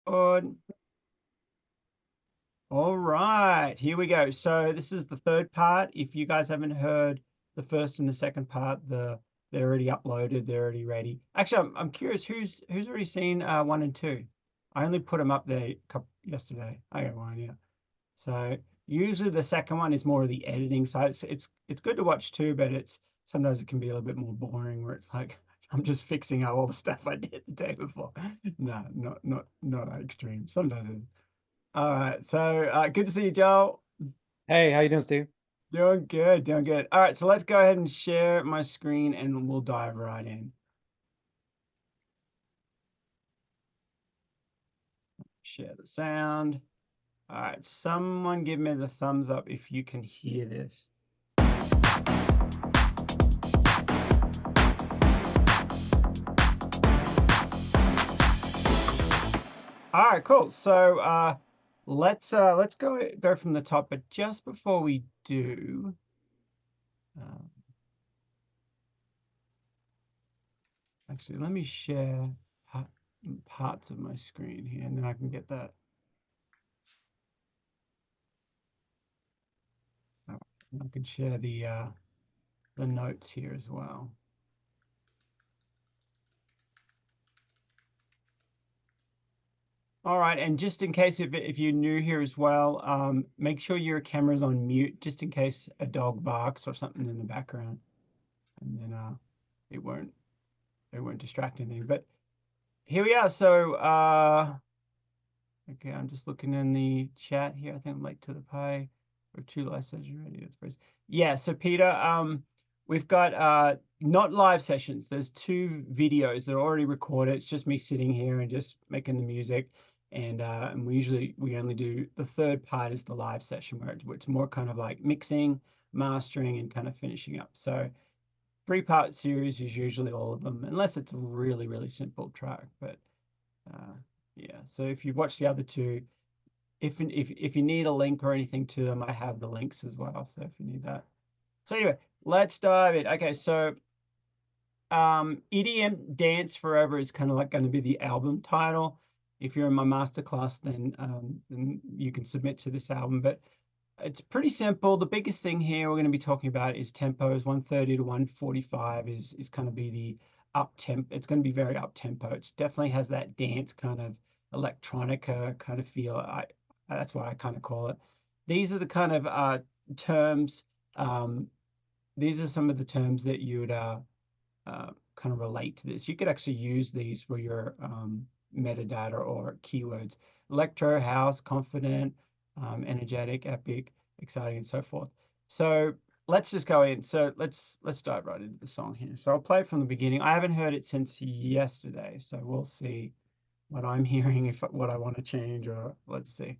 On. All right, here we go. So this is the third part. If you guys haven't heard the first and the second part, they're already uploaded. They're already ready. Actually, I'm curious who's already seen 1 and 2. I only put them up there yesterday. I got one, yeah. So usually the second one is more of the editing side. It's good to watch too, but it's sometimes it can be a little bit more boring where it's like I'm just fixing up all the stuff I did the day before. No, not that extreme. Sometimes it's all right. So good to see you, Joel. Hey, how you doing, Steve? Doing good, doing good. All right, so let's go ahead and share my screen and we'll dive right in. Share the sound. All right, someone give me the thumbs up if you can hear this. All right, cool. So let's go from the top, but just before we do, actually, let me share parts of my screen here, and then I can get that. I can share the notes here as well. All right, and just in case if you're new here as well, make sure your camera's on mute just in case a dog barks or something in the background, and then it won't distract anything. But here we are. So okay, I'm just looking in the chat here. I think I'm late to the party. Or 2 live sessions ready. Yeah. So Peter, we've got not live sessions. There's 2 videos that are already recorded. It's just me sitting here and just making the music. And we only do the third part is the live session where it's more kind of like mixing, mastering, and kind of finishing up. So 3-part series is usually all of them, unless it's a really, really simple track. But yeah, so if you've watched the other 2, if you need a link or anything to them, I have the links as well. So if you need that. So anyway, let's dive in. Okay, so EDM Dance Forever is kind of like going to be the album title. If you're in my masterclass, then you can submit to this album. But it's pretty simple. The biggest thing here we're going to be talking about is tempos. 130 to 145 is kind of be the up tempo. It's going to be very up tempo. It definitely has that dance kind of electronica kind of feel. That's what I kind of call it. These are the kind of terms. These are some of the terms that you would kind of relate to this. You could actually use these for your metadata or keywords. Electro, house, confident, energetic, epic, exciting, and so forth. So let's just go in. So let's dive right into the song here. So I'll play it from the beginning. I haven't heard it since yesterday, so we'll see what I'm hearing, if what I want to change, or let's see.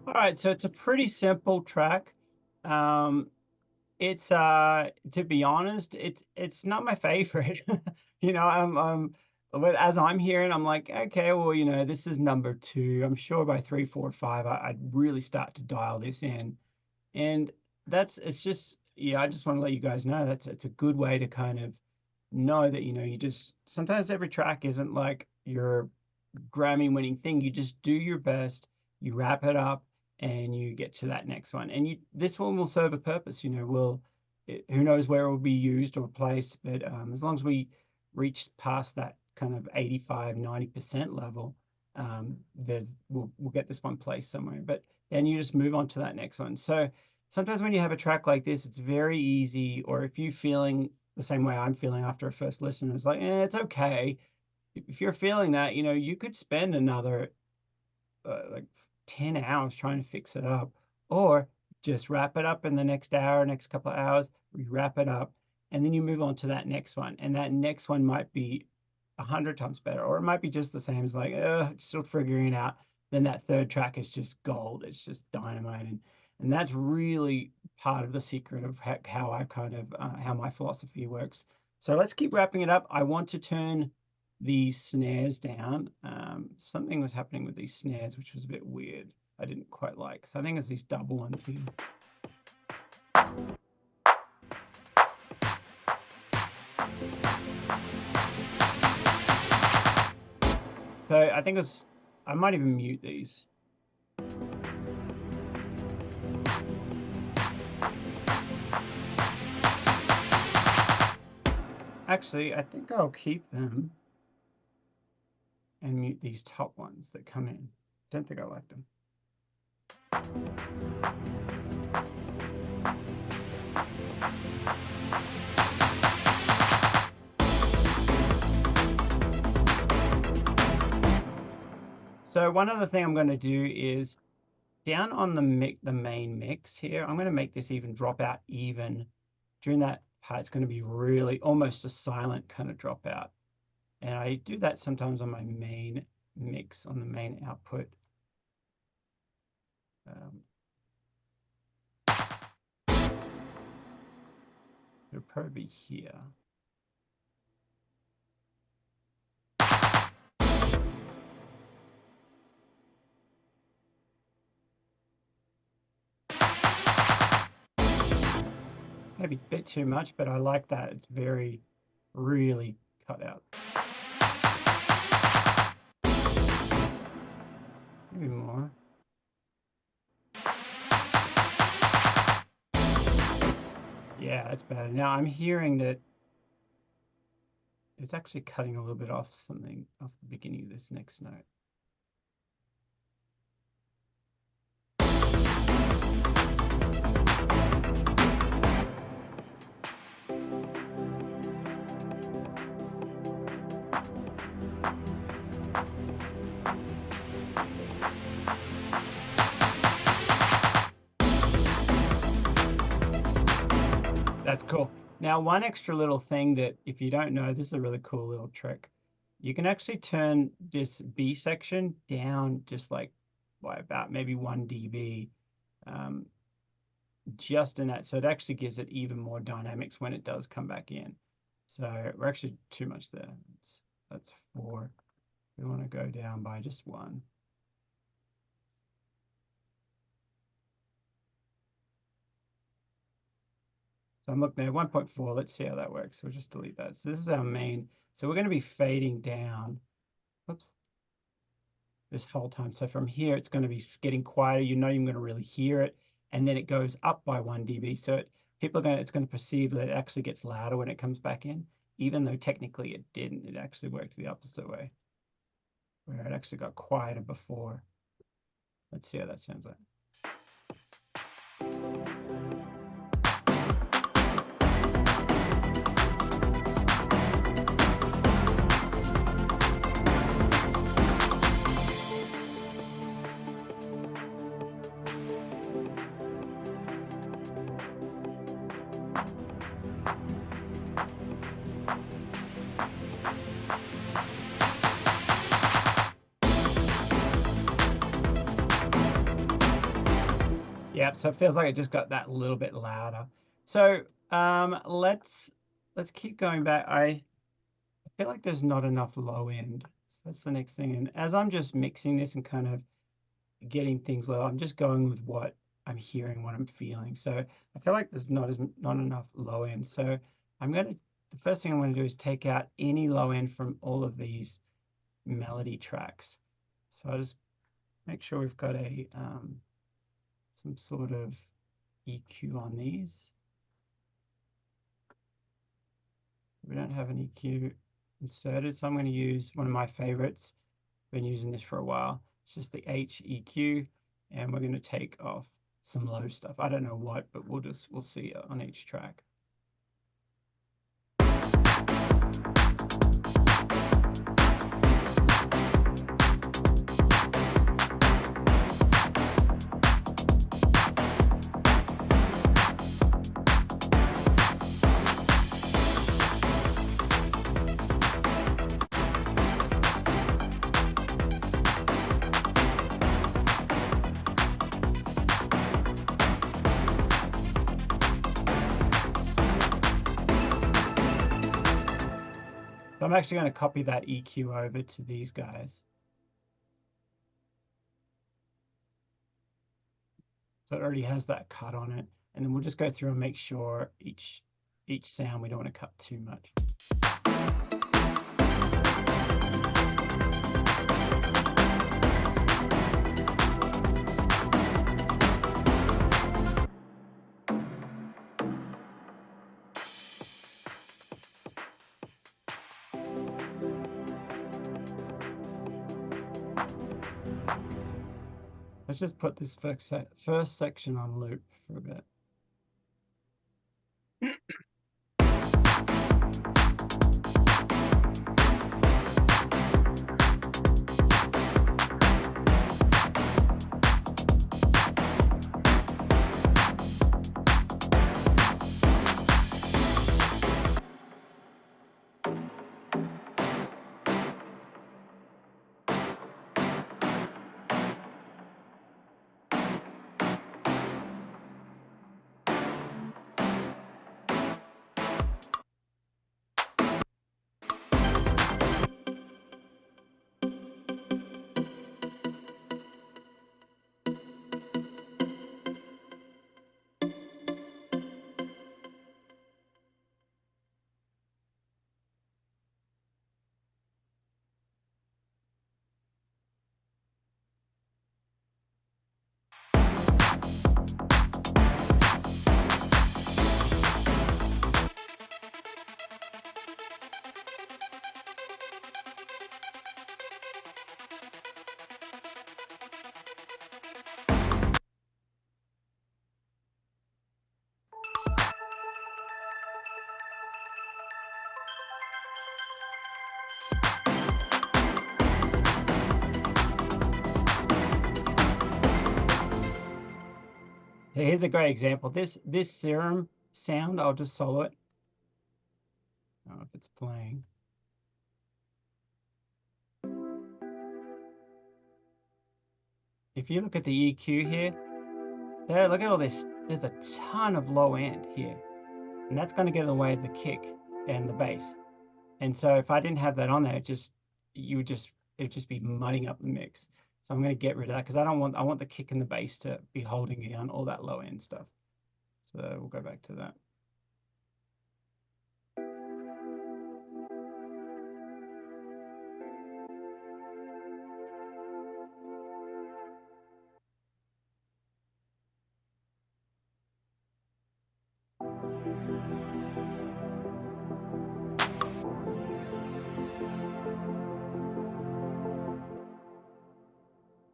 All right, so it's a pretty simple track. Um, it's to be honest, it's not my favorite. You know, but as I'm hearing, I'm like, okay, well, this is number two. I'm sure by three, four, five, I'd really start to dial this in. And it's just, yeah, I just want to let you guys know it's a good way to kind of know that, you just sometimes every track isn't like your Grammy winning thing. You just do your best, you wrap it up, and you get to that next one. And this one will serve a purpose. Who knows where it will be used or placed, but as long as we reach past that kind of 85, 90% level, we'll get this one placed somewhere. But then you just move on to that next one. So sometimes when you have a track like this, it's very easy, or if you're feeling the same way I'm feeling after a first listen, it's like, it's okay. If you're feeling that, you could spend another like 10 hours trying to fix it up, or just wrap it up in the next hour, next couple of hours, we wrap it up, and then you move on to that next one. And that next one might be 100 times better, or it might be just the same as like, still figuring it out. Then that third track is just gold. It's just dynamite. And that's really part of the secret of how I kind of, how my philosophy works. So let's keep wrapping it up. I want to turn these snares down. Something was happening with these snares, which was a bit weird. I didn't quite like. So I think it's these double ones here. So I think I might even mute these. Actually, I think I'll keep them and mute these top ones that come in. Don't think I like them. So one other thing I'm going to do is down on the main mix here, I'm going to make this even drop out even. During that part, it's going to be really almost a silent kind of dropout. And I do that sometimes on my main mix, on the main output. It'll probably be here. Maybe a bit too much, but I like that. It's very, really cut out. Maybe more. Yeah, that's better. Now I'm hearing that it's actually cutting a little bit off something off the beginning of this next note. That's cool. Now, one extra little thing that if you don't know, this is a really cool little trick. You can actually turn this B section down just like by about maybe 1 dB, just in that. So it actually gives it even more dynamics when it does come back in. So we're actually too much there. That's 4. We want to go down by just 1. So I'm looking at 1.4. Let's see how that works. We'll just delete that. So this is our main. So we're going to be fading down. Whoops. This whole time. So from here, it's going to be getting quieter. You're not even going to really hear it. And then it goes up by 1 dB. So it's going to perceive that it actually gets louder when it comes back in, even though technically it didn't. It actually worked the opposite way, where it actually got quieter before. Let's see how that sounds like. Yep, so it feels like it just got that little bit louder. So let's keep going back. I feel like there's not enough low end. So that's the next thing. And as I'm just mixing this and kind of getting things low, I'm just going with what I'm hearing, what I'm feeling. So I feel like there's not enough low end. So the first thing I'm gonna do is take out any low end from all of these melody tracks. So I'll just make sure we've got a some sort of EQ on these. We don't have an EQ inserted, so I'm going to use one of my favorites. Been using this for a while. It's just the H EQ, and we're going to take off some low stuff. I don't know what, but we'll see on each track. So I'm actually going to copy that EQ over to these guys. So it already has that cut on it. And then we'll just go through and make sure each sound, we don't want to cut too much. Let's just put this first section on loop for a bit. So here's a great example. This serum sound, I'll just solo it. I don't know if it's playing. If you look at the EQ here, there, look at all this. There's a ton of low end here, and that's going to get in the way of the kick and the bass. And so if I didn't have that on there, it would just be mudding up the mix. So I'm going to get rid of that because I want the kick and the bass to be holding down all that low end stuff. So we'll go back to that.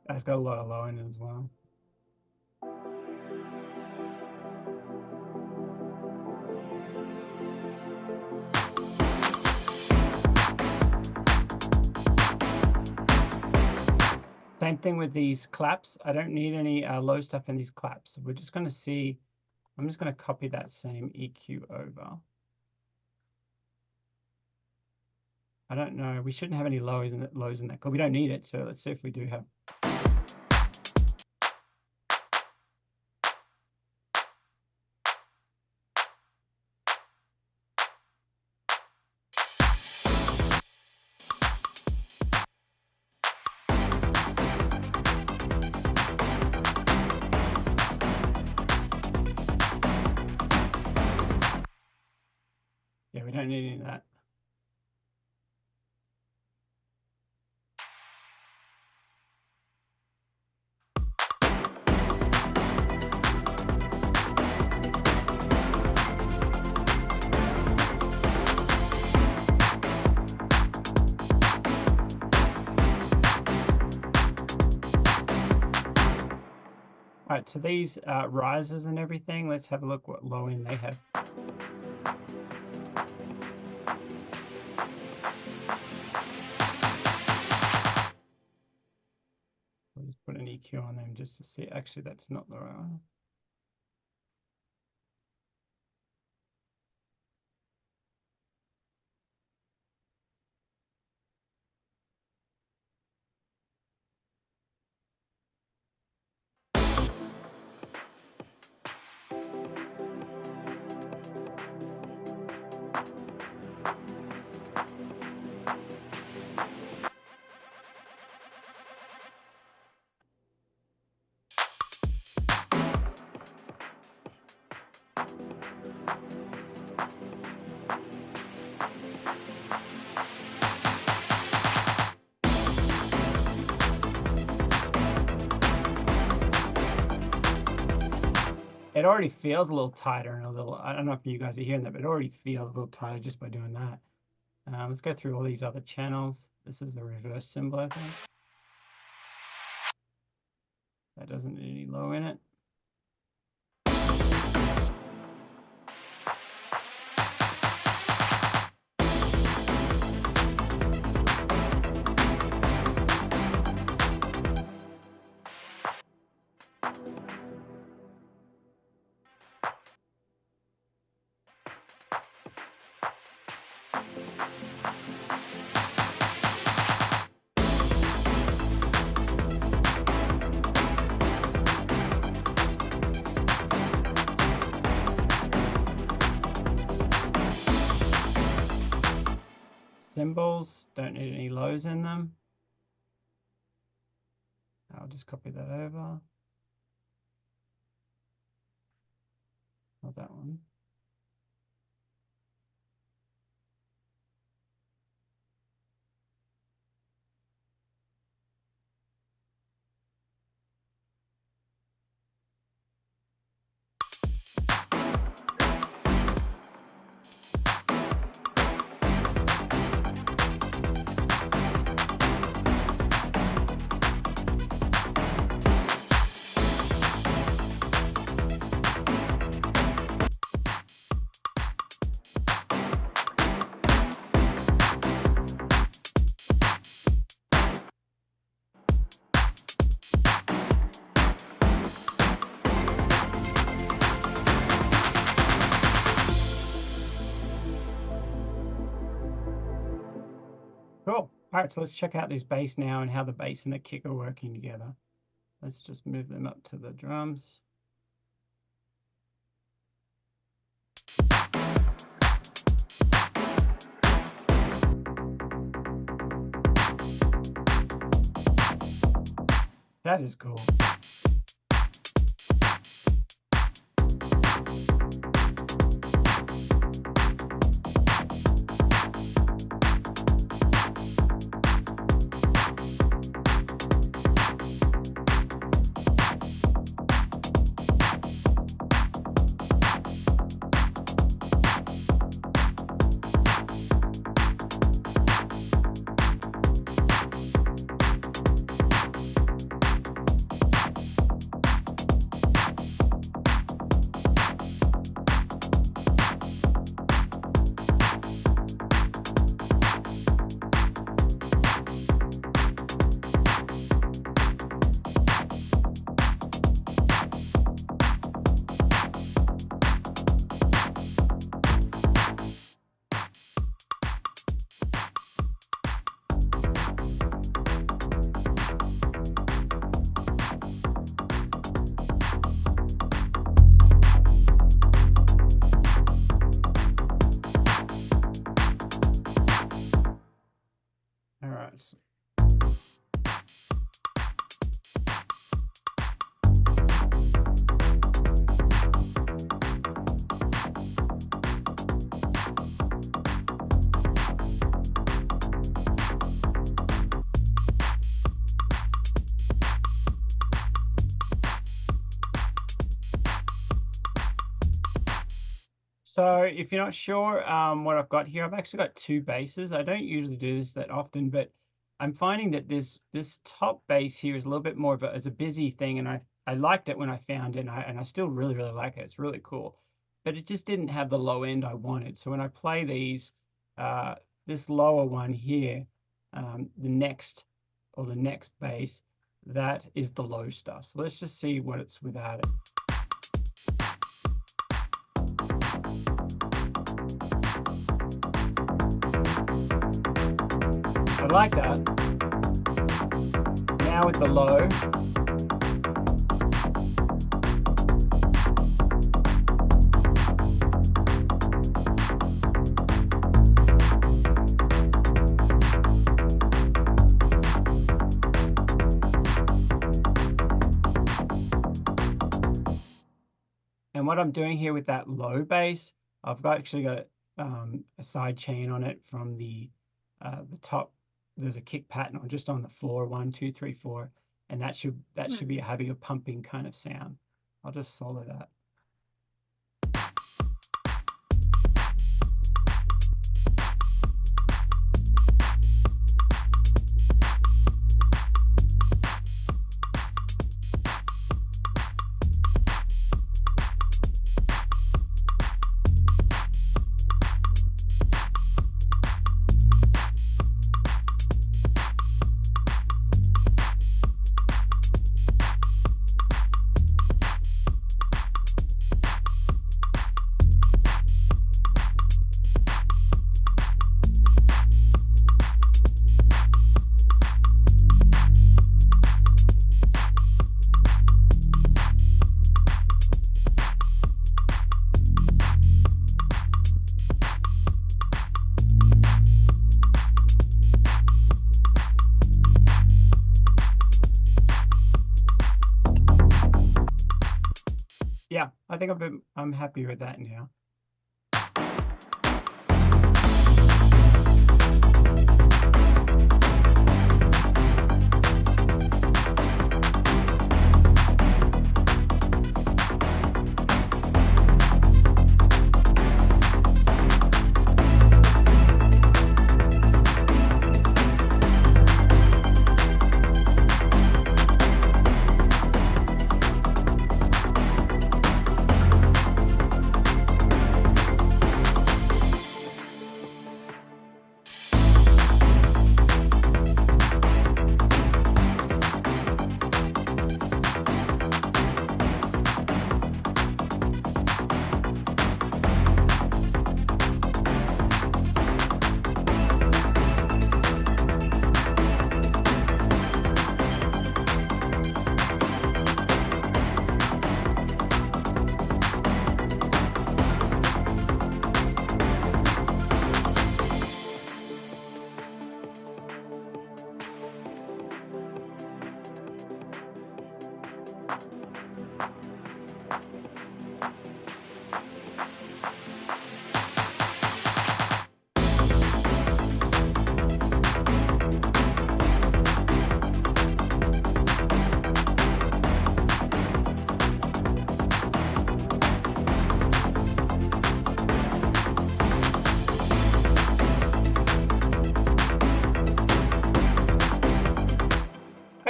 That's got a lot of low end as well. Same thing with these claps. I don't need any low stuff in these claps. So we're just going to see, I'm just going to copy that same EQ over. I don't know, we shouldn't have any lows in that clip. We don't need it, so let's see if we do have. All right, so these risers and everything, let's have a look what low end they have. We'll just put an EQ on them just to see. Actually, that's not the right one. It already feels a little tighter and a little, I don't know if you guys are hearing that, but it already feels a little tighter just by doing that. Let's go through all these other channels. This is the reverse symbol, I think. That doesn't need any low in it. Symbols don't need any lows in them. I'll just copy that over. Not that one. Cool. All right, so let's check out this bass now and how the bass and the kick are working together. Let's just move them up to the drums. That is cool. All right. So if you're not sure what I've got here, I've actually got two basses. I don't usually do this that often, but I'm finding that this top bass here is a little bit more of a busy thing, and I liked it when I found it, and I still really, really like it. It's really cool, but it just didn't have the low end I wanted. So when I play these, this lower one here, the next bass, that is the low stuff. So let's just see what it's without it. I like that. Now with the low. And what I'm doing here with that low bass, I've actually got a side chain on it from the top. There's a kick pattern on just on the floor, 1, 2, 3, 4, and that should be having a pumping kind of sound. I'll just solo that. Yeah, I think I'm happy with that now.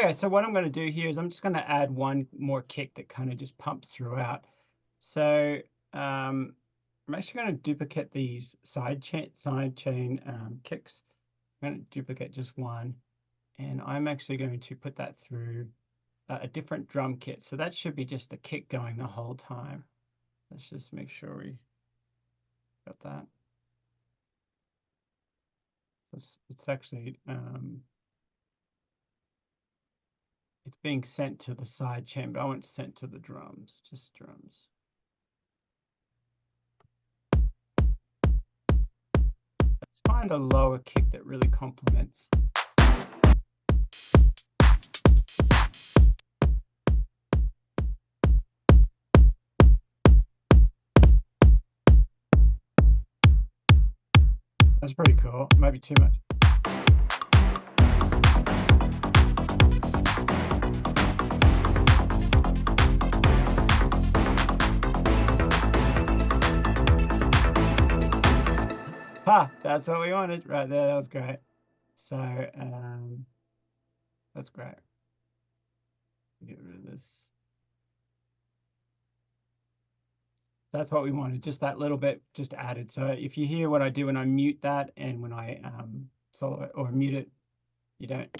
Okay, so what I'm going to do here is I'm just going to add one more kick that kind of just pumps throughout. So I'm actually going to duplicate these side chain kicks. I'm going to duplicate just one, and I'm actually going to put that through a different drum kit. So that should be just the kick going the whole time. Let's just make sure we got that. So it's actually it's being sent to the side chain, but I want it sent to the drums, just drums. Let's find a lower kick that really complements. That's pretty cool. It might be too much. Ha! That's what we wanted right there. That was great. So that's great. Get rid of this. That's what we wanted, just that little bit just added. So if you hear what I do when I mute that and when I solo it or mute it, you don't.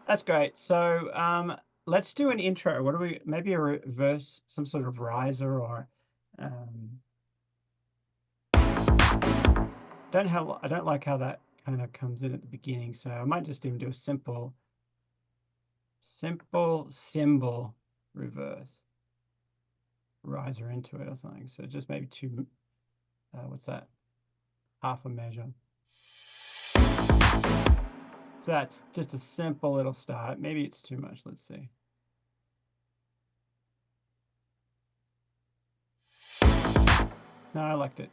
That's great. So let's do an intro. What do we, maybe a reverse, some sort of riser or I don't like how that kind of comes in at the beginning. So I might just even do a simple symbol reverse riser into it or something. So just maybe two, what's that? Half a measure. So that's just a simple little start. Maybe it's too much. Let's see. No, I liked it.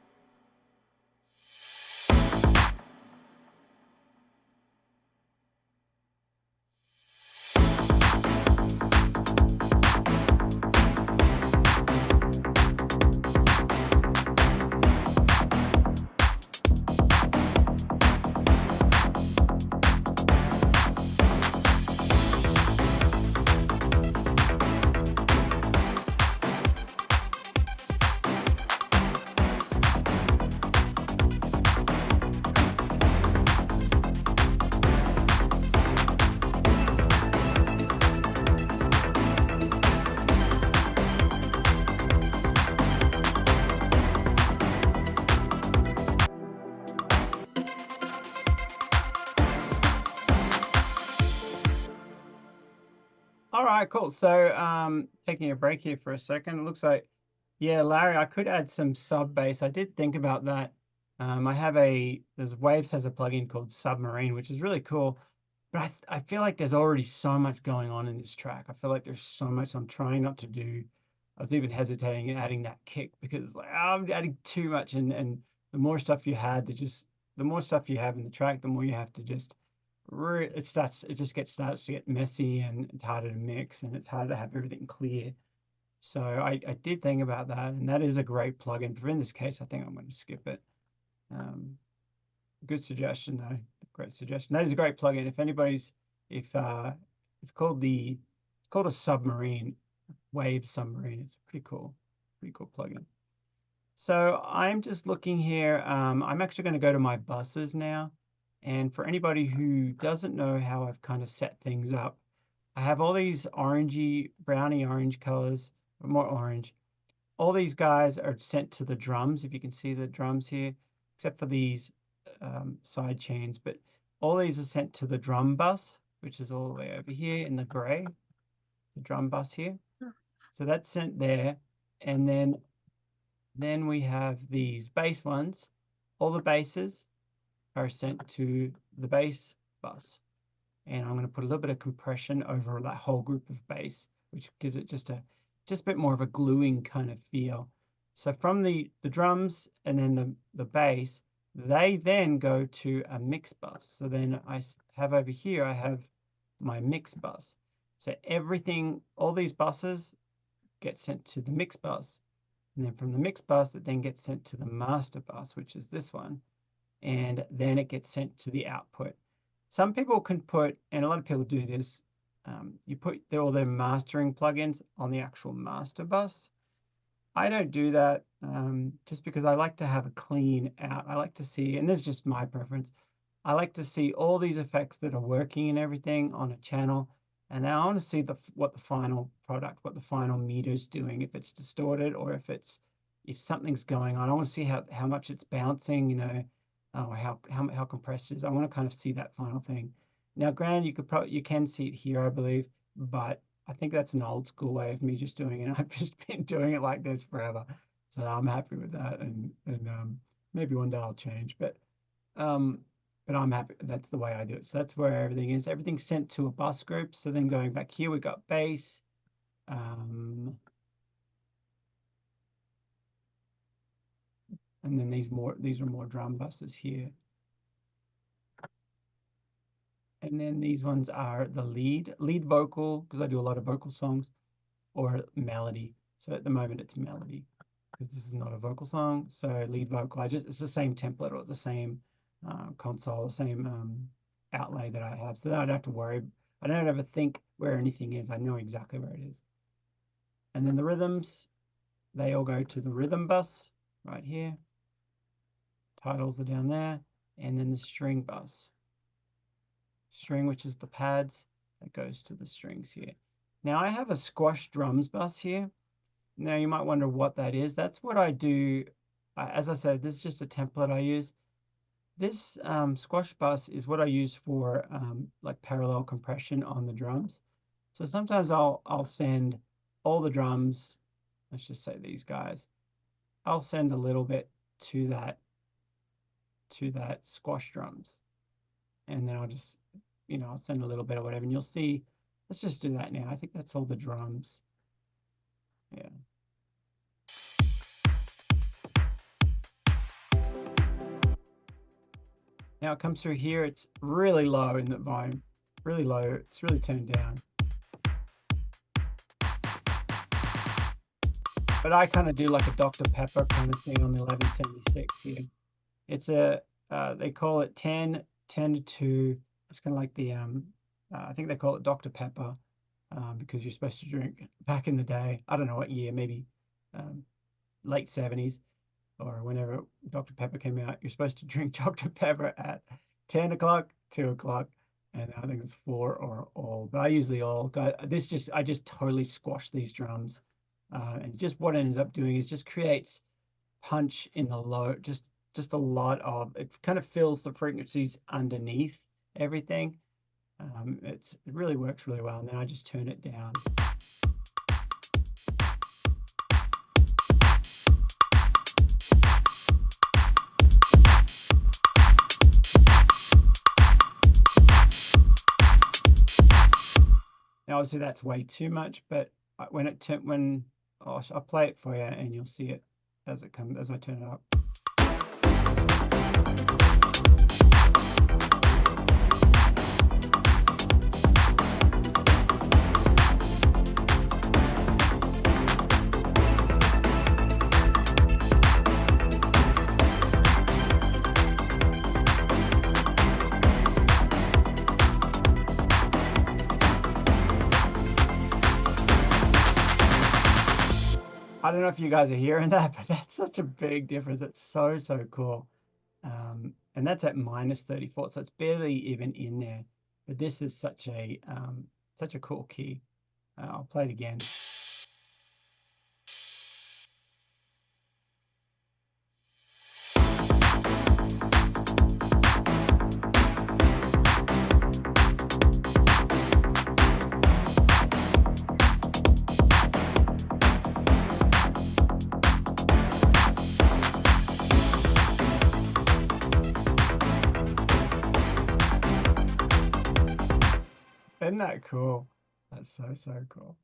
All right, cool. So taking a break here for a second. It looks like, yeah, Larry, I could add some sub bass. I did think about that. I have there's Waves has a plugin called Submarine, which is really cool. But I feel like there's already so much going on in this track. I feel like there's so much I'm trying not to do. I was even hesitating in adding that kick because like I'm adding too much, and the more stuff you had, the more stuff you have in the track, the more you have to just it just starts to get messy, and it's harder to mix, and it's harder to have everything clear. So I did think about that, and that is a great plugin. But in this case, I think I'm going to skip it. Good suggestion, though. Great suggestion. That is a great plugin. If anybody's, if it's called a Submarine, Wave Submarine. It's a pretty cool plugin. So I'm just looking here. I'm actually going to go to my buses now. And for anybody who doesn't know how I've kind of set things up, I have all these orangey, browny orange colors, or more orange. All these guys are sent to the drums, if you can see the drums here, except for these side chains. But all these are sent to the drum bus, which is all the way over here in the gray, the drum bus here. So that's sent there. And then we have these bass ones. All the basses are sent to the bass bus. And I'm going to put a little bit of compression over that whole group of bass, which gives it just a bit more of a gluing kind of feel. So from the drums and then the bass, they then go to a mix bus. So then I have over here, I have my mix bus. So everything, all these buses get sent to the mix bus. And then from the mix bus, it then gets sent to the master bus, which is this one. And then it gets sent to the output. Some people can put, and a lot of people do this, you put all their mastering plugins on the actual master bus. I don't do that just because I like to have a clean out. I like to see, and this is just my preference, I like to see all these effects that are working and everything on a channel. And then I want to see what the final product, what the final meter is doing, if it's distorted or if something's going on. I want to see how much it's bouncing, you know, how compressed it is. I want to kind of see that final thing. Now, granted, you can see it here, I believe, but I think that's an old school way of me just doing it. I've just been doing it like this forever, so I'm happy with that. And maybe one day I'll change, um, but I'm happy. That's the way I do it. So that's where everything is. Everything's sent to a bus group. So then going back here, we got bass. And then these are more drum buses here. And then these ones are the lead vocal, because I do a lot of vocal songs. or melody. So at the moment it's melody because this is not a vocal song. So lead vocal, it's the same template or the same console, the same outlay that I have. So that I don't have to worry. I don't ever think where anything is. I know exactly where it is. And then the rhythms, they all go to the rhythm bus right here. Titles are down there. And then the string bus. String, which is the pads, that goes to the strings here. Now I have a squash drums bus here. Now you might wonder what that is. That's what I do. As I said, this is just a template I use. This squash bus is what I use for like parallel compression on the drums. So sometimes I'll send all the drums, let's just say these guys, I'll send a little bit to that squash drums. And then I'll just, I'll send a little bit or whatever, and you'll see, let's just do that now. I think that's all the drums. Yeah. Now it comes through here, it's really low in the volume, really low, it's really turned down. But I kind of do like a Dr. Pepper kind of thing on the 1176 here. It's they call it 10 to 2. It's kind of like the, I think they call it Dr. Pepper because you're supposed to drink back in the day. I don't know what year, maybe late 70s or whenever Dr. Pepper came out. You're supposed to drink Dr. Pepper at 10 o'clock, 2 o'clock, and I think it's 4 or all. But I usually all. I just totally squash these drums. And just what it ends up doing is just creates punch in the low, just a lot of, it kind of fills the frequencies underneath everything. It really works really well. And then I just turn it down. Now obviously that's way too much, but I'll play it for you and you'll see it as I turn it up. I don't know if you guys are hearing that, but that's such a big difference. It's so cool. And that's at -34, so it's barely even in there. But this is such a cool key. I'll play it again. Isn't that cool? That's so cool.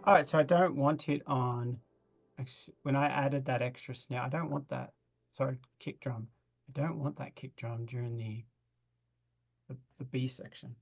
All right, so I don't want it on, when I added that extra snare, I don't want that, sorry, kick drum. I don't want that kick drum during the B section.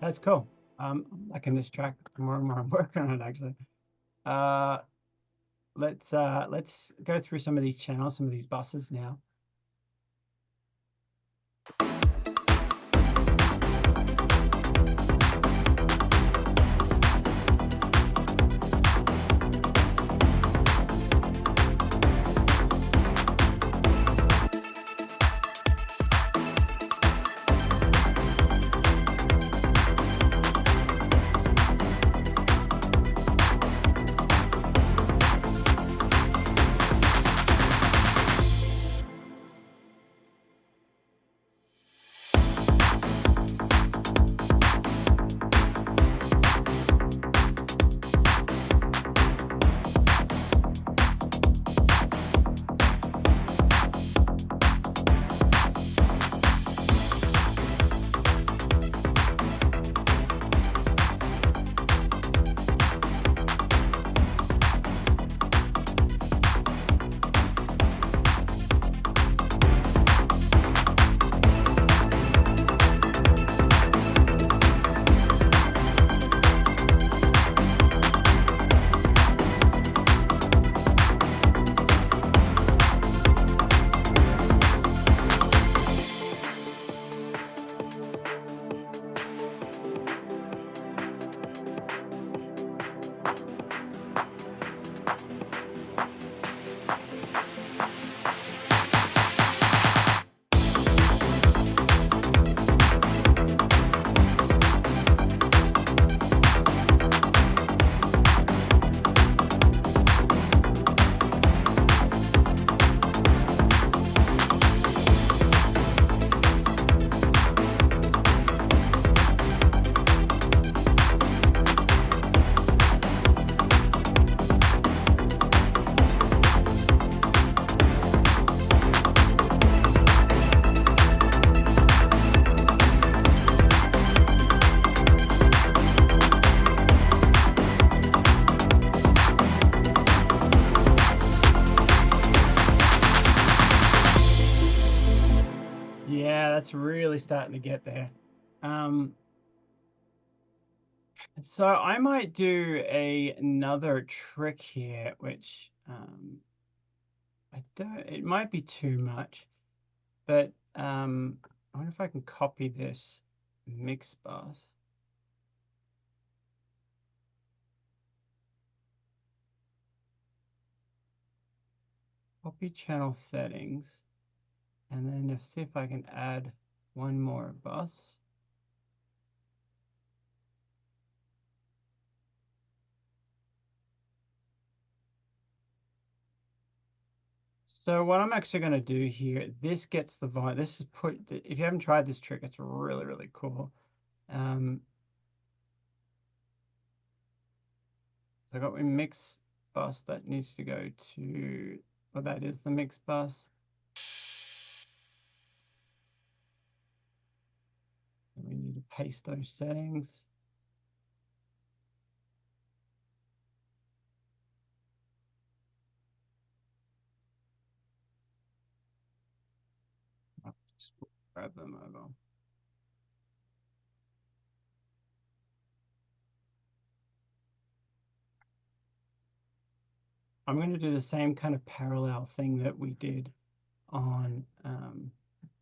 That's cool. I'm liking this track more and more. I'm working on it actually. Let's go through some of these channels, some of these buses now. it's really starting to get there. So I might do another trick here, which it might be too much, but I wonder if I can copy this mix bus. Copy channel settings, and then see if I can add one more bus. So what I'm actually going to do here, this gets the volume. This is if you haven't tried this trick, it's really, really cool. So I got my mix bus that needs to go to, well, that is the mix bus. And we need to paste those settings. I'll just grab them over. I'm going to do the same kind of parallel thing that we did on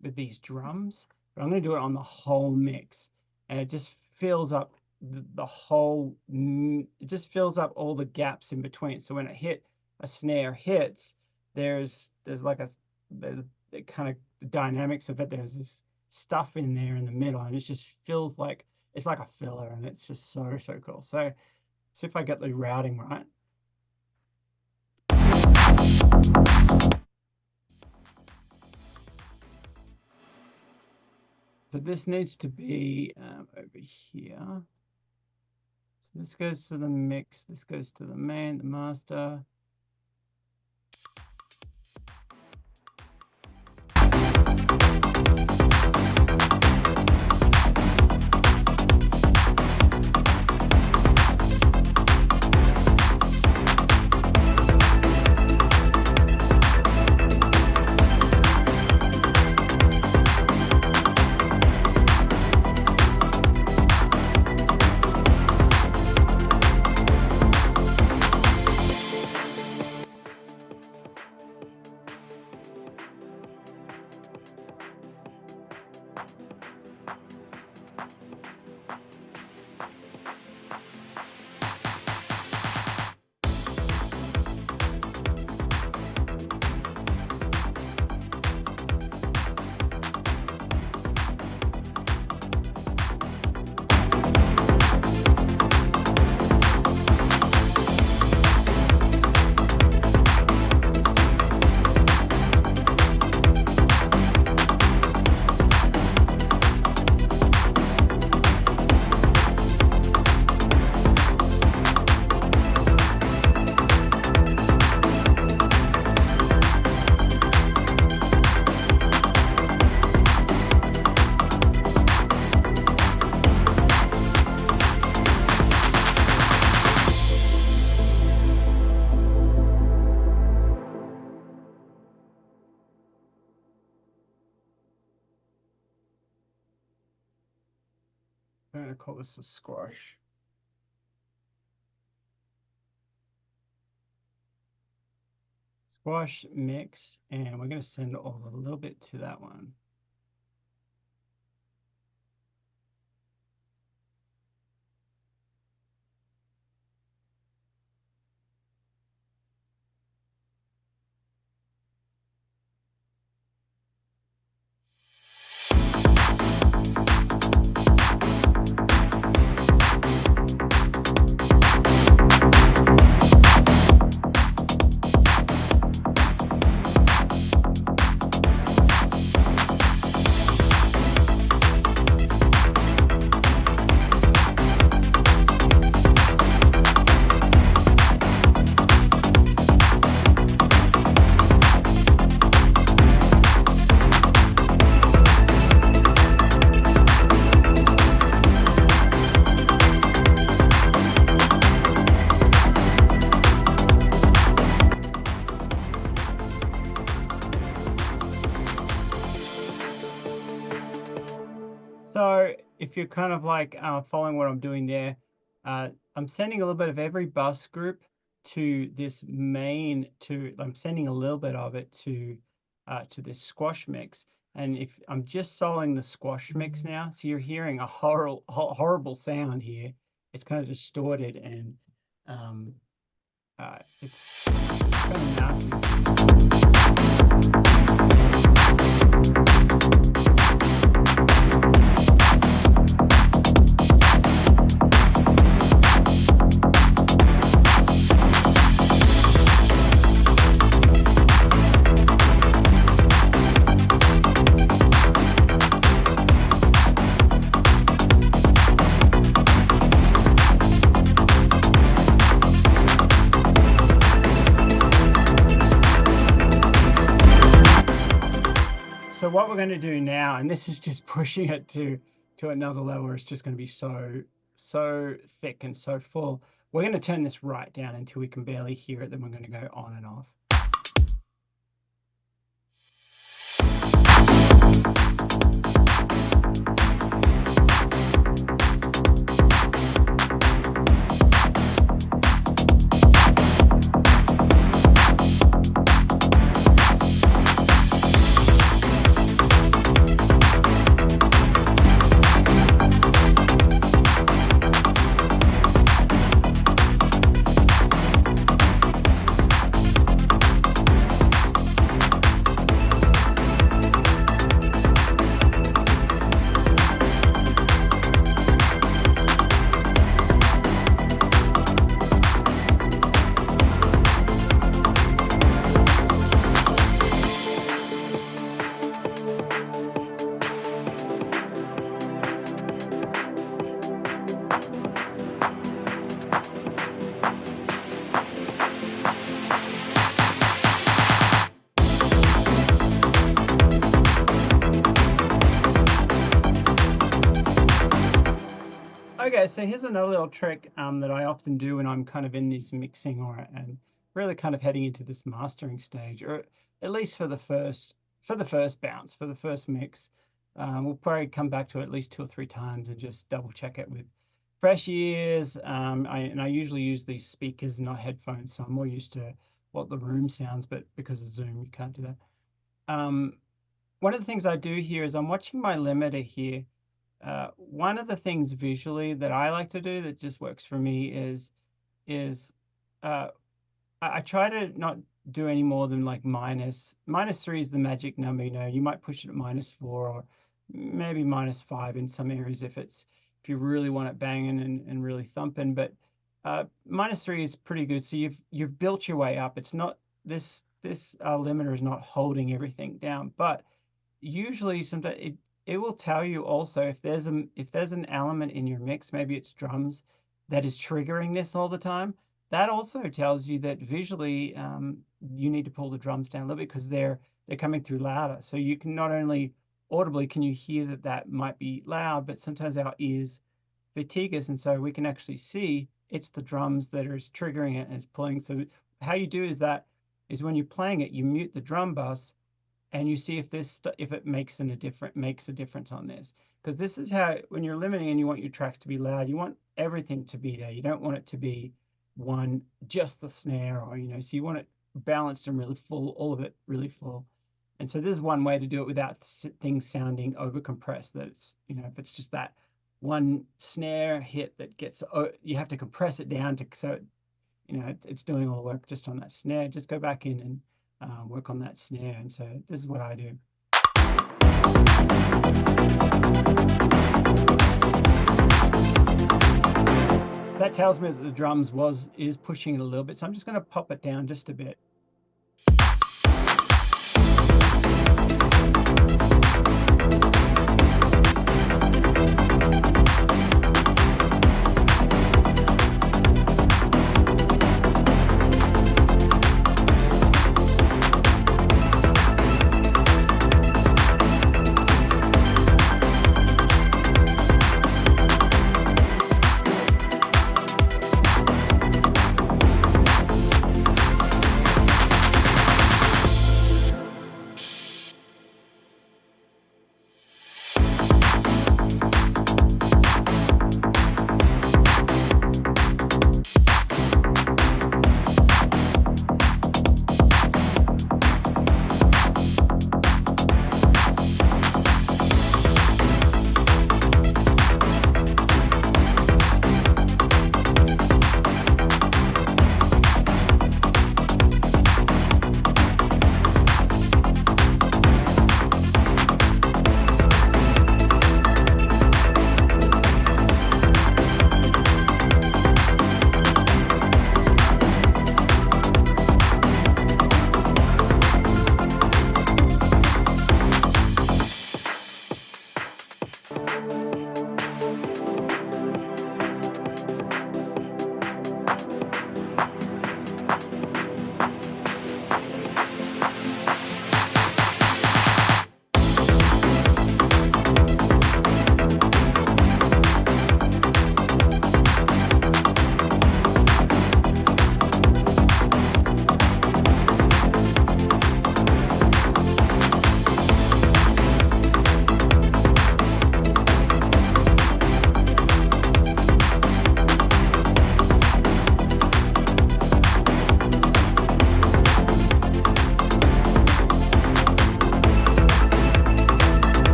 with these drums, but I'm going to do it on the whole mix, and it just fills up the whole. It just fills up all the gaps in between. So when a snare hits, there's the kind of the dynamics of it. There's this stuff in there in the middle, and it just feels like it's like a filler, and it's just so cool. So see if I get the routing right. So this needs to be over here. So this goes to the mix, this goes to the master. I'm going to call this a squash. Squash mix, and we're going to send all a little bit to that one. So if you're kind of like following what I'm doing there, I'm sending a little bit of every bus group to this main. I'm sending a little bit of it to this squash mix. And if I'm just soloing the squash mix now, so you're hearing a horrible sound here. It's kind of distorted and um, it's kind of nasty. So what we're going to do now, and this is just pushing it to another level where it's just going to be so thick and so full. We're going to turn this right down until we can barely hear it. Then we're going to go on and off. Okay, so here's another little trick that I often do when I'm kind of in this mixing and really kind of heading into this mastering stage, or at least for the first bounce, for the first mix. We'll probably come back to it at least 2 or 3 times and just double check it with fresh ears. I usually use these speakers, not headphones, so I'm more used to what the room sounds, but because of Zoom, you can't do that. One of the things I do here is I'm watching my limiter here. One of the things visually that I like to do that just works for me is uh, I try to not do any more than like -3 is the magic number. You might push it at -4 or maybe -5 in some areas if you really want it banging and really thumping. But -3 is pretty good. So you've built your way up. It's not this limiter is not holding everything down, but usually sometimes it will tell you also if there's an element in your mix, maybe it's drums, that is triggering this all the time. That also tells you that visually you need to pull the drums down a little bit because they're coming through louder. So you can not only audibly can you hear that might be loud, but sometimes our ears fatigue us, and so we can actually see it's the drums that are triggering it and it's pulling. So how you do is when you're playing it, you mute the drum bus and you see if it makes a difference on this, because this is how when you're limiting and you want your tracks to be loud, you want everything to be there. You don't want it to be just the snare, or so you want it balanced and really full, all of it really full. And so this is one way to do it without things sounding over compressed. That it's if it's just that one snare hit that gets, you have to compress it down so it's doing all the work just on that snare. Just go back in and work on that snare. And so this is what I do. That tells me that the drums is pushing it a little bit. So I'm just going to pop it down just a bit.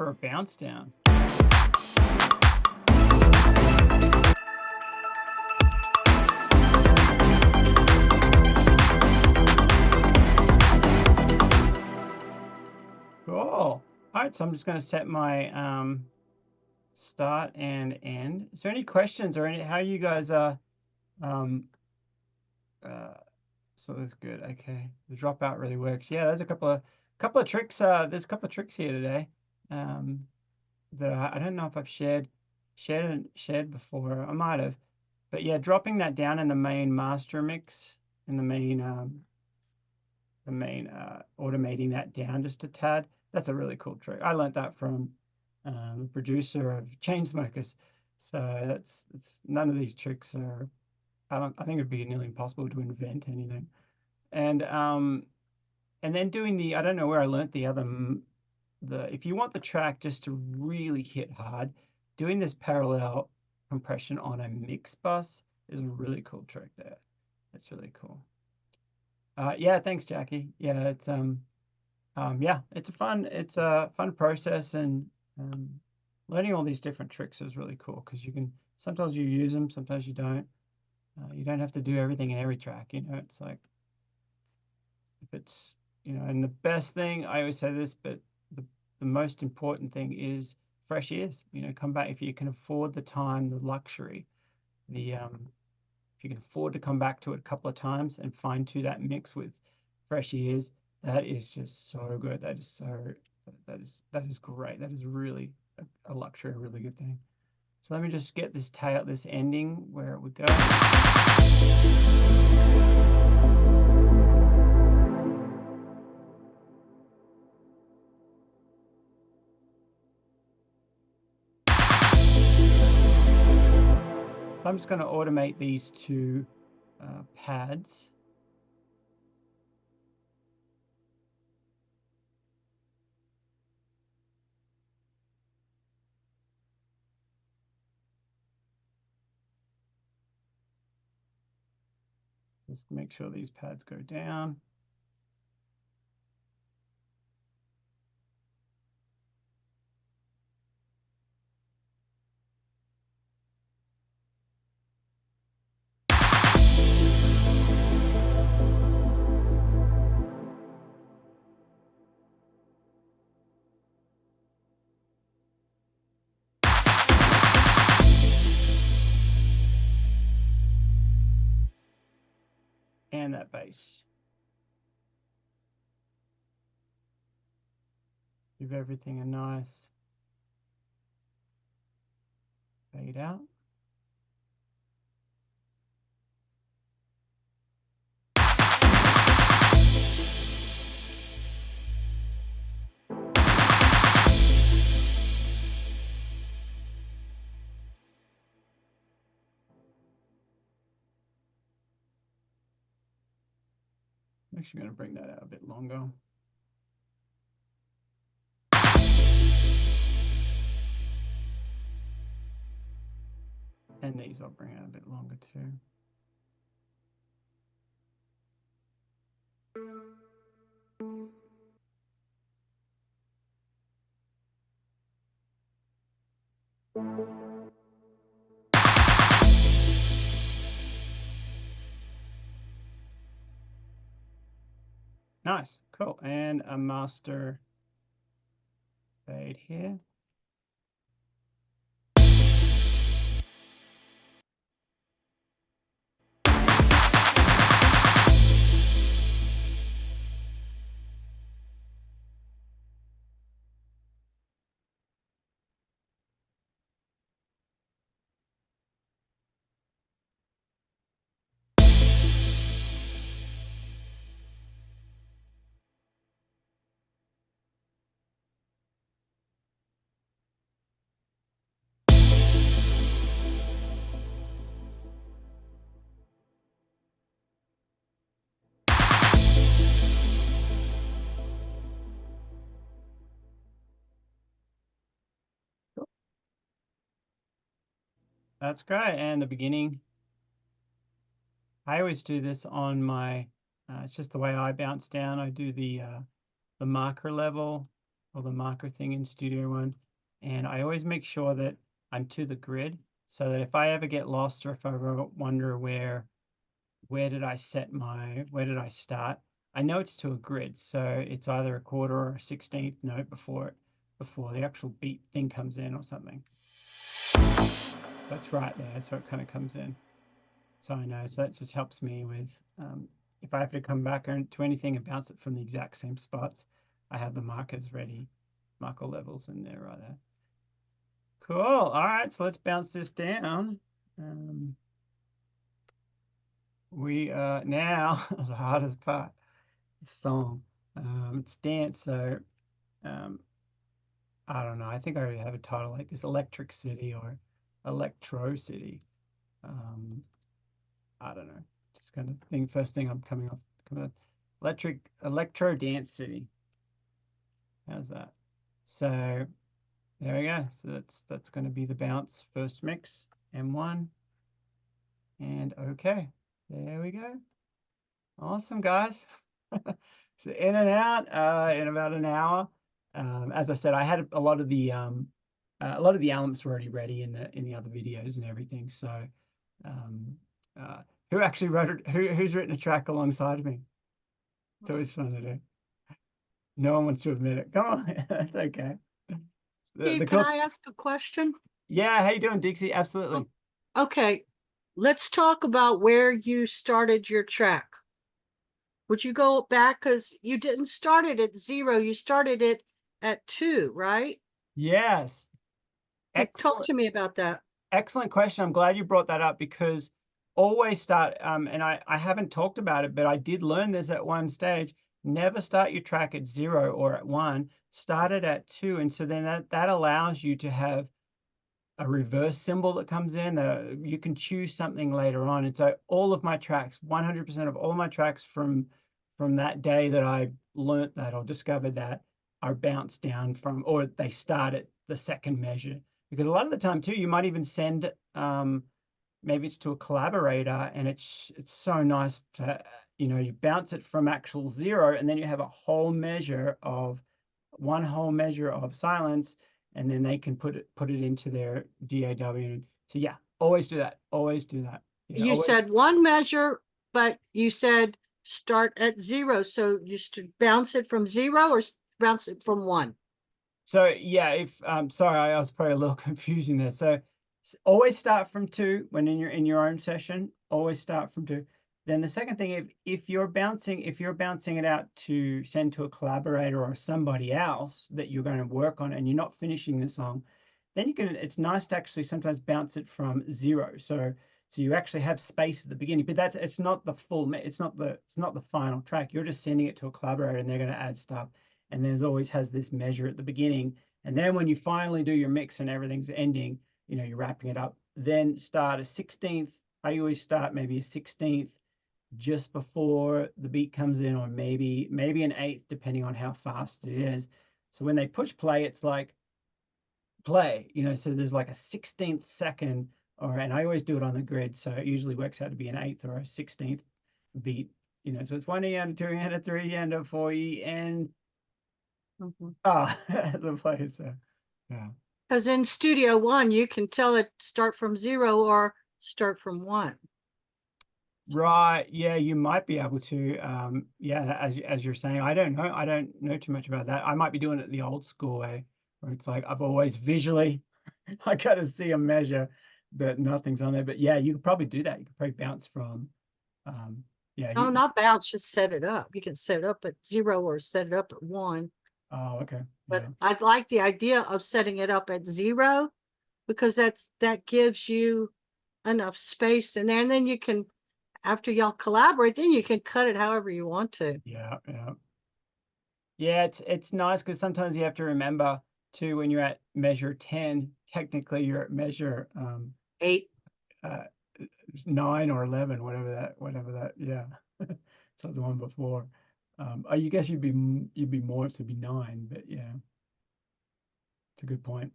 for a bounce down. Cool. All right, so I'm just going to set my start and end. Is there any questions or how you guys are? So that's good. Okay, the dropout really works. Yeah, there's a couple of tricks. There's a couple of tricks here today. That I don't know if I've shared before. I might have, but yeah, dropping that down in the main master mix, in the main automating that down just a tad. That's a really cool trick. I learned that from the producer of Chainsmokers. So that's none of these tricks are. I think it'd be nearly impossible to invent anything. And then doing the, I don't know where I learned the other if you want the track just to really hit hard, doing this parallel compression on a mix bus is a really cool trick there. It's really cool. Yeah, thanks, Jackie. Yeah, it's yeah, it's a fun process, and learning all these different tricks is really cool because you can sometimes you use them, sometimes you don't. You don't have to do everything in every track, you know. It's like if it's and the best thing, I always say this, but the most important thing is fresh ears. Come back if you can afford the time, the luxury, if you can afford to come back to it a couple of times and fine tune that mix with fresh ears, that is just so good. That is great. That is really a luxury, a really good thing. So let me just get this ending where it would go. I'm just going to automate these two pads. Just make sure these pads go down. And that bass. Give everything a nice fade out. I'm actually going to bring that out a bit longer. And these I'll bring out a bit longer too. Nice, cool. And a master fade here. That's great. And the beginning, I always do this on my, it's just the way I bounce down. I do the marker level or the marker thing in Studio One. And I always make sure that I'm to the grid so that if I ever get lost or if I ever wonder where did I start? I know it's to a grid, so it's either a quarter or a 16th note before the actual beat thing comes in or something. That's right there, so it kind of comes in. So I know, so that just helps me with if I have to come back to anything and bounce it from the exact same spots, I have the markers ready, marker levels in there right there. Cool. All right, so let's bounce this down. We now the hardest part, song. It's dance, so I don't know. I think I already have a title like this, Electric City or Electro City. I don't know. Just kind of thing. First thing I'm coming off. Electro Dance City. How's that? So there we go. So that's going to be the bounce first mix, M1, and okay. There we go. Awesome, guys. So in and out in about an hour. As I said, I had a lot of the elements were already ready in the other videos and everything. So um, who actually wrote it? Who's written a track alongside of me? It's always fun to do. No one wants to admit it. Come on, that's okay. Steve, can I ask a question? Yeah, how you doing, Dixie? Absolutely. Okay, let's talk about where you started your track. Would you go back, because you didn't start it at 0, you started it at 2, right? Yes. Talk to me about that. Excellent question. I'm glad you brought that up because always start, and I haven't talked about it, but I did learn this at one stage. Never start your track at 0 or at 1. Start it at 2. And so then that allows you to have a reverse symbol that comes in. You can choose something later on. And so all of my tracks, 100% of all my tracks from that day that I learnt that or discovered that are bounced down from, or they start at the second measure. Because a lot of the time too, you might even send, maybe it's to a collaborator, and it's so nice to, you bounce it from actual 0, and then you have a whole measure of one whole measure of silence, and then they can put it into their DAW. So yeah, always do that. Always do that. Yeah, you said one measure, but you said start at 0. So you bounce it from 0 or bounce it from 1? So yeah, if sorry, I was probably a little confusing there. So always start from 2 when in your own session. Always start from 2. Then the second thing, if you're bouncing it out to send to a collaborator or somebody else that you're going to work on, and you're not finishing the song, then you can. It's nice to actually sometimes bounce it from 0. So you actually have space at the beginning, but it's not the full. It's not the final track. You're just sending it to a collaborator, and they're going to add stuff. And then it always has this measure at the beginning. And then when you finally do your mix and everything's ending, you're wrapping it up. Then start a 16th. I always start maybe a 16th just before the beat comes in, or maybe an 8th, depending on how fast it is. So when they push play, it's like play, so there's like a 16th second, and I always do it on the grid. So it usually works out to be an 8th or a 16th beat, so it's 1 and 2 and 3 and 4 and the play. So yeah. Because in Studio One, you can tell it start from 0 or start from 1. Right. Yeah, you might be able to. Yeah, as you're saying, I don't know too much about that. I might be doing it the old school way, where it's like I've always visually, I got to see a measure, but nothing's on there. But yeah, you could probably do that. You could probably bounce from. Yeah. No, not bounce. Just set it up. You can set it up at 0 or set it up at 1. Oh, okay. But Yeah. I'd like the idea of setting it up at 0, because that gives you enough space in there, and then you can, after y'all collaborate, then you can cut it however you want to. Yeah. Yeah, it's nice because sometimes you have to remember too, when you're at measure 10, technically you're at measure 8. 9 or 11, whatever that. Yeah. So the one before. I guess you'd be more, so it'd be 9, but yeah, it's a good point.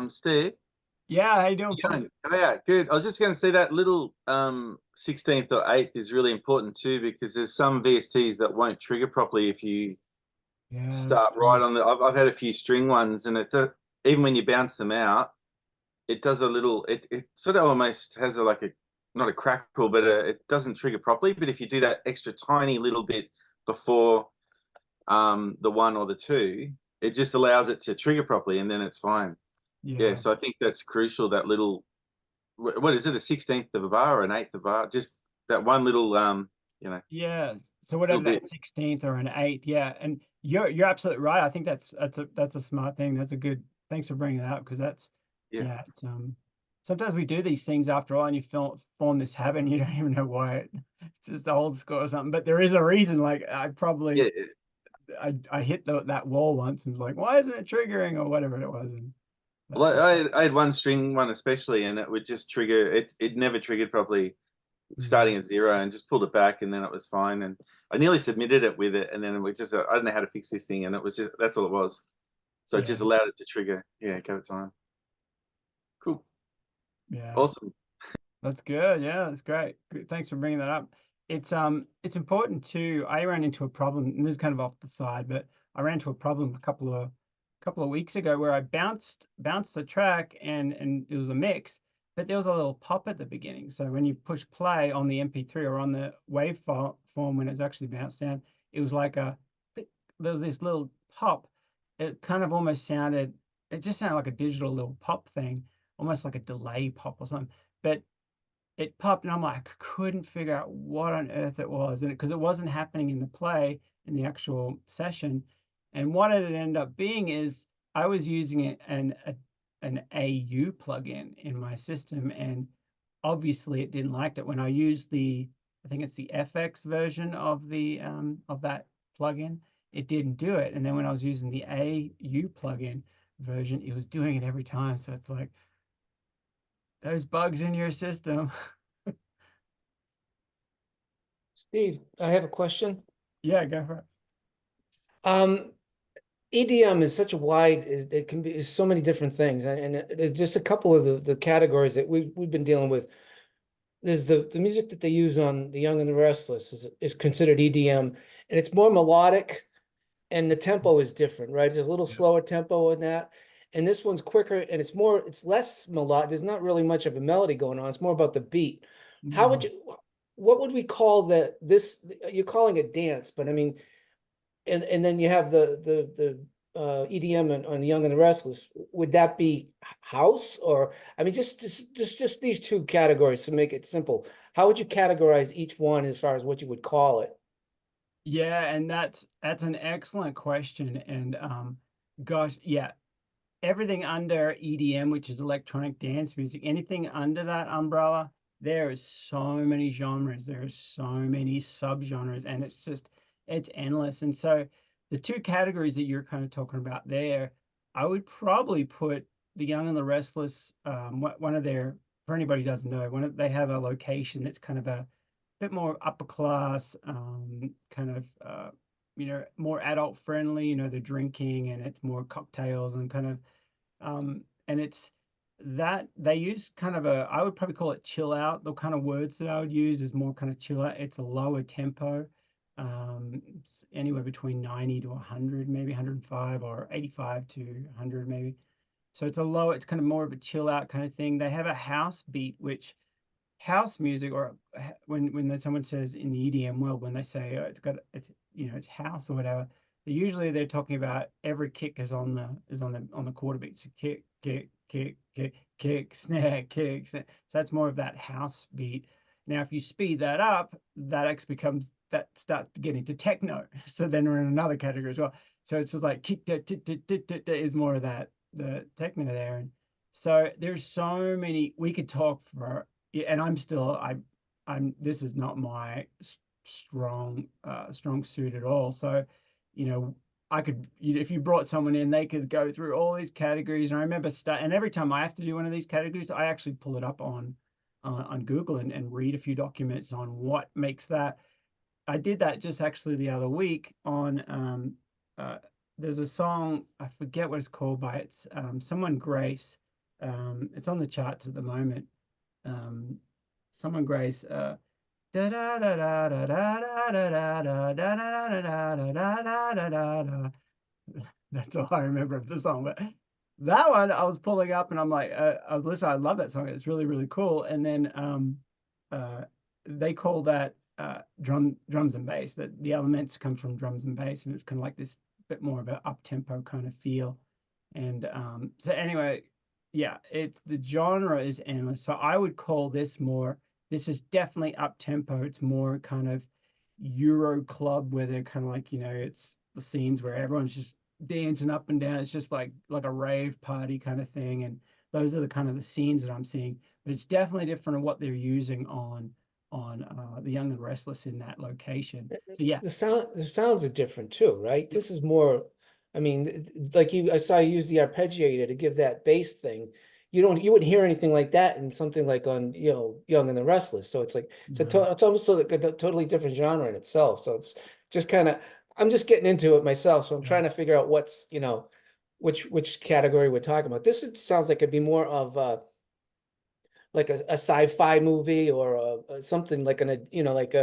Steve. Yeah, how you doing, Paul? Oh, yeah, good. I was just going to say that little 16th or 8th is really important too, because there's some VSTs that won't trigger properly if you Yeah, that's start true. right on the. I've had a few string ones, and even when you bounce them out, it does a little. It sort of almost has a like a not a crackle, but it doesn't trigger properly. But if you do that extra tiny little bit before the one or the two, it just allows it to trigger properly, and then it's fine. Yeah, Yeah. so I think that's crucial. That little, what is it, a 16th of a bar or an eighth of a bar? Just that one little, Yeah. So little whatever that bit. 16th or an 8th, yeah. And you're absolutely right. I think that's a smart thing. That's a good. Thanks for bringing that up because that's Yeah, yeah. It's sometimes we do these things after all, and you form this habit, and you don't even know why it's just old school or something. But there is a reason. Like I yeah. probably I hit that wall once and was like, why isn't it triggering or whatever it was, and that's Well, what. I had one string one especially, and it would just trigger. It never triggered properly, Mm, starting at 0, and just pulled it back, and then it was fine. And I nearly submitted it with it, and then it was just I don't know how to fix this thing, and it was just that's all it was. So it yeah. just allowed it to trigger. Yeah, go time. Cool, Yeah. awesome. That's good. Yeah, that's great. Good. Thanks for bringing that up. It's important too. I ran into a problem, and this is kind of off the side, but I ran into a problem a couple of weeks ago where I bounced the track and it was a mix, but there was a little pop at the beginning. So when you push play on the MP3 or on the form when it's actually bounced down, it was like a click. There was this little pop. It kind of almost sounded. It just sounded like a digital little pop thing, almost like a delay pop or something. But it popped and I'm like, I couldn't figure out what on earth it was. And because it wasn't happening in the play, in the actual session. And what it ended up being is I was using an AU plugin in my system. And obviously it didn't like it when I used I think it's the FX version of that plugin. It didn't do it. And then when I was using the AU plugin version, it was doing it every time. So it's like, there's bugs in your system. Steve, I have a question. Yeah, go for it. Um, EDM is such a wide, it can be is so many different things, and there's just a couple of the categories that we've been dealing with. There's the music that they use on The Young and the Restless is considered EDM, and it's more melodic, and the tempo is different, right? There's a little Yeah. slower tempo in that, and this one's quicker, and it's less melodic. There's not really much of a melody going on. It's more about the beat. How would Mhm. you? What would we call this? You're calling it dance, but I mean, and then you have the EDM on Young and the Restless. Would that be house, or I mean just these two categories to make it simple? How would you categorize each one as far as what you would call it? Yeah, and that's an excellent question. And gosh, yeah, everything under EDM, which is electronic dance music, anything under that umbrella, there is so many genres, there are so many subgenres, and it's endless. And so the two categories that you're kind of talking about there, I would probably put the Young and the Restless, one of their, for anybody who doesn't know, they have a location that's kind of a bit more upper class, kind of more adult friendly. They're drinking and it's more cocktails and kind of and it's that they use kind of I would probably call it chill out. The kind of words that I would use is more kind of chill out. It's a lower tempo, it's anywhere between 90 to 100, maybe 105 or 85 to 100 maybe. So it's kind of more of a chill out kind of thing. They have a house beat, which house music, or when someone says in the EDM world, when they say it's house or whatever, they're talking about every kick is on the quarter beat. So kick, kick, kick, kick, kick, snare, kick, snare. So that's more of that house beat. Now, if you speed that up, that starts to get into techno. So then we're in another category as well. So it's just like kick that is more of that the techno there. And so there's so many we could talk for. Yeah, and I'm this is not my strong suit at all. So, you know, if you brought someone in, they could go through all these categories. And I remember and every time I have to do one of these categories, I actually pull it up on Google and read a few documents on what makes that. I did that just actually the other week on uh there's a song, I forget what it's called by it's Someone Grace. It's on the charts at the moment. um, Someone Grace. da da da da da da da da da da da da da da da da da. That's all I remember of the song. But that one I was pulling up and I'm like, I was listening. I love that song. It's really, really cool. And then uh, they call that drums and bass. That the elements come from drums and bass, and it's kind of like this bit more of an up tempo kind of feel. And so anyway, yeah, it's the genre is endless. So I would call this more. This is definitely up tempo. It's more kind of Euro club where they're kind of like, it's the scenes where everyone's just dancing up and down. It's just like a rave party kind of thing. And those are the kind of the scenes that I'm seeing. But it's definitely different on what they're using on the Young and Restless in that location. So yeah, The sounds are different too, right? This is more, I mean, like I saw you use the arpeggiator to give that bass thing. You wouldn't hear anything like that in something like on, Young and the Restless. So it's like, it's almost like a totally different genre in itself. So it's just kind of, I'm just getting into it myself. So I'm trying to figure out what's, which category we're talking about. This sounds like it'd be more of like a sci-fi movie or something like like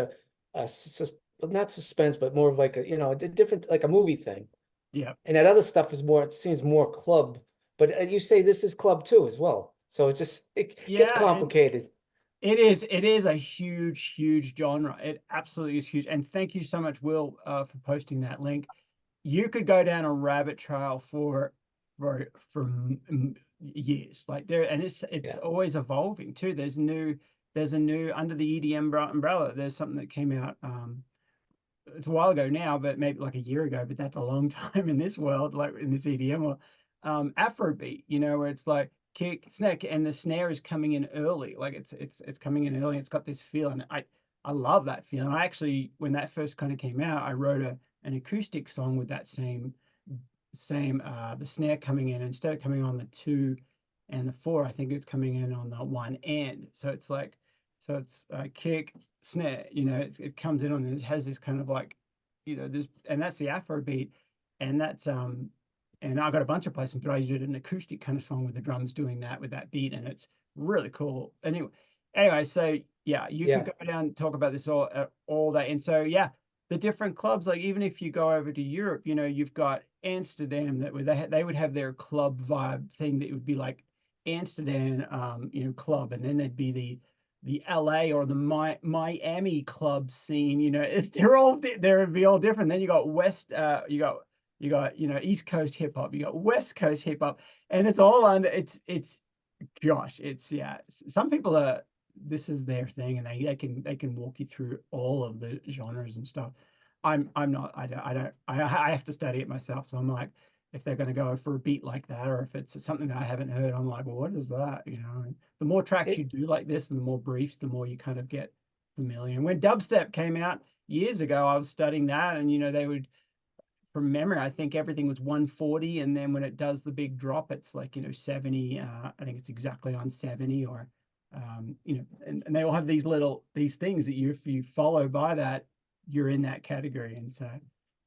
not suspense, but more of like a different, like a movie thing. yeah. And that other stuff is more, it seems more club, but you say this is club too as well. So it gets Yeah, and complicated. it is a huge, huge genre. It absolutely is huge. And thank you so much, Will, for posting that link. You could go down a rabbit trail for years. Like there, and it's Yeah. always evolving too. There's a new under the EDM umbrella. There's something that came out. It's a while ago now, but maybe like a year ago. But that's a long time in this world, like in this EDM world. Afrobeat, where it's like kick, snare, and the snare is coming in early. Like it's coming in early. It's got this feel, and I love that feeling. I actually, when that first kind of came out, I wrote an acoustic song with that same the snare coming in instead of coming on the 2 and the 4. I think it's coming in on the 1 end. So it's like, so it's kick, snare, it comes in on, and it has this kind of like, this, and that's the Afro beat. And that's and I got a bunch of placements, but I did an acoustic kind of song with the drums doing that with that beat, and it's really cool. Anyway, so yeah, you could Yeah. go down and talk about this all day. And so yeah, the different clubs, like even if you go over to Europe, you've got Amsterdam that they would have their club vibe thing that would be like Amsterdam, club, and then there'd be the LA or the Miami club scene. If there would be all different. Then you got East Coast hip hop, you got West Coast hip hop, and it's all under it's gosh, it's yeah. Some people are this is their thing, and they can walk you through all of the genres and stuff. I'm not. I have to study it myself. So I'm like, if they're going to go for a beat like that, or if it's something that I haven't heard, I'm like, well, what is that? And the more tracks you It, do like this, and the more briefs, the more you kind of get familiar. And when dubstep came out years ago, I was studying that, and they would, from memory, I think everything was 140, and then when it does the big drop, it's like 70. I think it's exactly on 70, or and they all have these things that if you follow by that, you're in that category. And so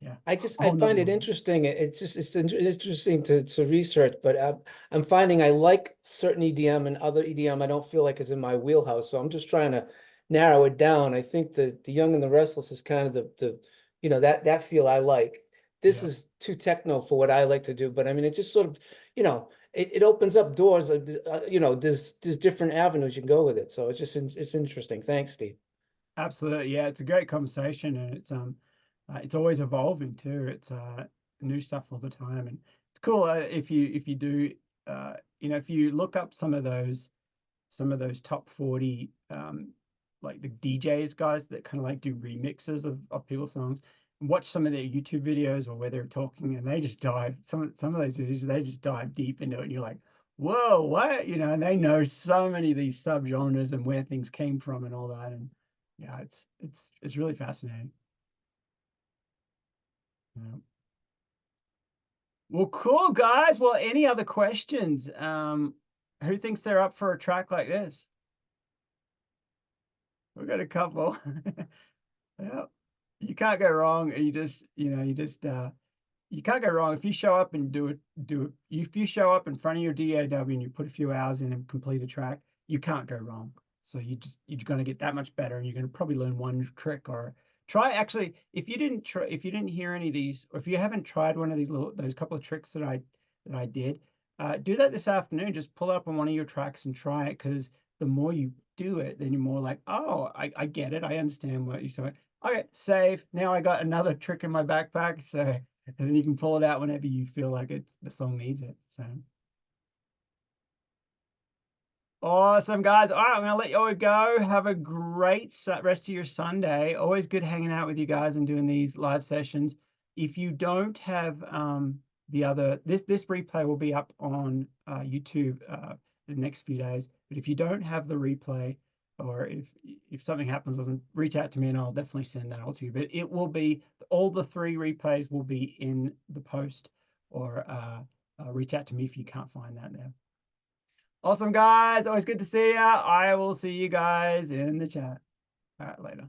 yeah, a I whole nother find it world. interesting. It's interesting to research, but I'm finding I like certain EDM and other EDM I don't feel like is in my wheelhouse. So I'm just trying to narrow it down. I think the Young and the Restless is kind of the that feel I like. This Yeah, is too techno for what I like to do, but I mean it just sort of it opens up doors. There's different avenues you can go with it. So it's interesting. Thanks, Steve. absolutely. Yeah, it's a great conversation, and it's always evolving too. It's new stuff all the time, and it's cool if you do if you look up some of those top 40 like the DJs guys that kind of like do remixes of people's songs, and watch some of their YouTube videos or where they're talking, and they just dive some of those videos, they just dive deep into it, and you're like, whoa, what? And they know so many of these subgenres and where things came from and all that. And yeah, it's really fascinating. Yeah. Well, cool guys. Well, any other questions? Who thinks they're up for a track like this? We've got a couple. Yeah. You can't go wrong. You can't go wrong if you show up and do it. If you show up in front of your DAW and you put a few hours in and complete a track, you can't go wrong. So you're going to get that much better, and you're going to probably learn one trick. Or try, actually, if you didn't hear any of these, or if you haven't tried one of those couple of tricks that I did, do that this afternoon. Just pull it up on one of your tracks and try it, because the more you do it, then you're more like, oh, I get it. I understand what you're saying. Okay, save. Now I got another trick in my backpack. So, and then you can pull it out whenever you feel like the song needs it. So awesome, guys. All right, I'm gonna let you all go. Have a great rest of your Sunday. Always good hanging out with you guys and doing these live sessions. If you don't have this replay will be up on YouTube the next few days. But if you don't have the replay, or if something happens, reach out to me and I'll definitely send that all to you. But it will be, all the 3 replays will be in the post, or reach out to me if you can't find that there. Awesome, guys. Always good to see ya. I will see you guys in the chat. All right, later.